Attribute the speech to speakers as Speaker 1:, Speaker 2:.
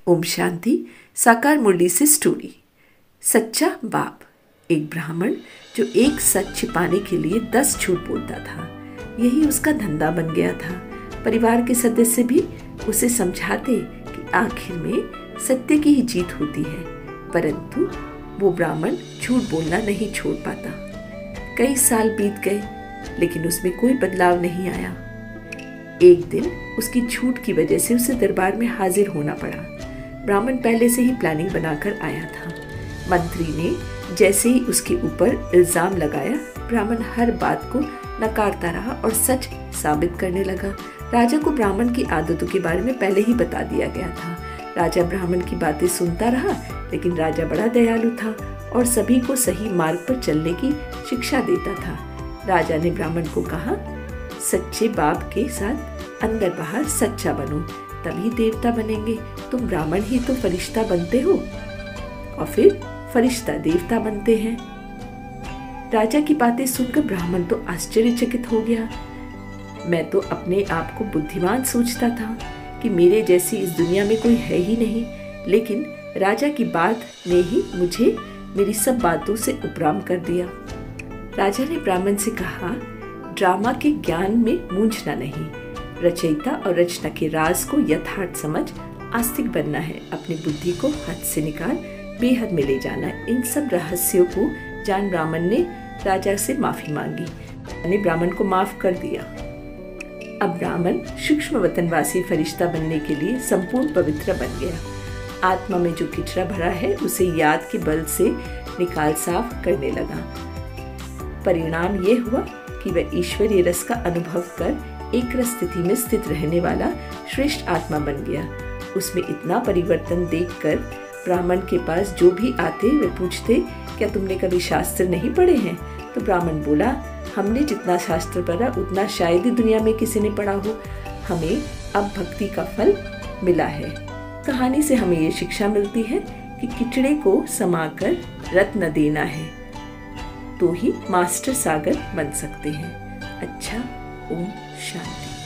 Speaker 1: ओम शांति। साकार मुरली से स्टोरी। सच्चा बाप। एक ब्राह्मण जो एक सच छिपाने के लिए 10 झूठ बोलता था, यही उसका धंधा बन गया था। परिवार के सदस्य भी उसे समझाते कि आखिर में सत्य की ही जीत होती है, परंतु वो ब्राह्मण झूठ बोलना नहीं छोड़ पाता। कई साल बीत गए, लेकिन उसमें कोई बदलाव नहीं आया। एक दिन उसकी झूठ की वजह से उसे दरबार में हाजिर होना पड़ा। ब्राह्मण पहले से ही प्लानिंग बनाकर आया था। मंत्री ने जैसे ही उसके ऊपर इल्जाम लगाया, ब्राह्मण हर बात को नकारता रहा और सच साबित करने लगा। राजा को ब्राह्मण की आदतों के बारे में पहले ही बता दिया गया था। राजा ब्राह्मण की बातें सुनता रहा, लेकिन राजा बड़ा दयालु था और सभी को सही मार्ग पर चलने की शिक्षा देता था। राजा ने ब्राह्मण को कहा, सच्चे बाप के साथ अंदर बाहर सच्चा बनो, तभी देवता बनेंगे। तुम ब्राह्मण ही तो फरिश्ता बनते हो और फिर फरिश्ता देवता बनते हैं। राजा की बातें सुनकर ब्राह्मण तो आश्चर्यचकित हो गया। मैं तो अपने आप को बुद्धिमान सोचता था कि मेरे जैसी इस दुनिया में कोई है ही नहीं, लेकिन राजा की बात ने ही मुझे मेरी सब बातों से उपराम कर दिया। राजा ने ब्राह्मण से कहा, ड्रामा के ज्ञान में मूंझना नहीं, रचयिता और रचना के राज को यथार्थ समझ आस्तिक बनना है। अपनी बुद्धि को हद से निकाल बेहद में ले जाना है। इन सब रहस्यों को जान ब्राह्मण ने राजा से माफी मांगी। ने ब्राह्मण को माफ कर दिया। अब ब्राह्मण सूक्ष्म वतनवासी फरिश्ता बनने के लिए संपूर्ण पवित्र बन गया। आत्मा में जो किचरा भरा है उसे याद के बल से निकाल साफ करने लगा। परिणाम ये हुआ कि वह ईश्वरीय रस का अनुभव कर एक रस स्थिति में स्थित रहने वाला श्रेष्ठ आत्मा बन गया। उसमें इतना परिवर्तन देखकर ब्राह्मण के पास जो भी आते वे पूछते, क्या तुमने कभी शास्त्र नहीं पढ़े हैं? तो ब्राह्मण बोला, हमने जितना शास्त्र पढ़ा उतना शायद ही दुनिया में किसी ने पढ़ा हो। हमें अब भक्ति का फल मिला है। कहानी से हमें ये शिक्षा मिलती है कि किचड़े को समाकर रत्न देना है, तो ही मास्टर सागर बन सकते हैं। अच्छा, ओम शांति।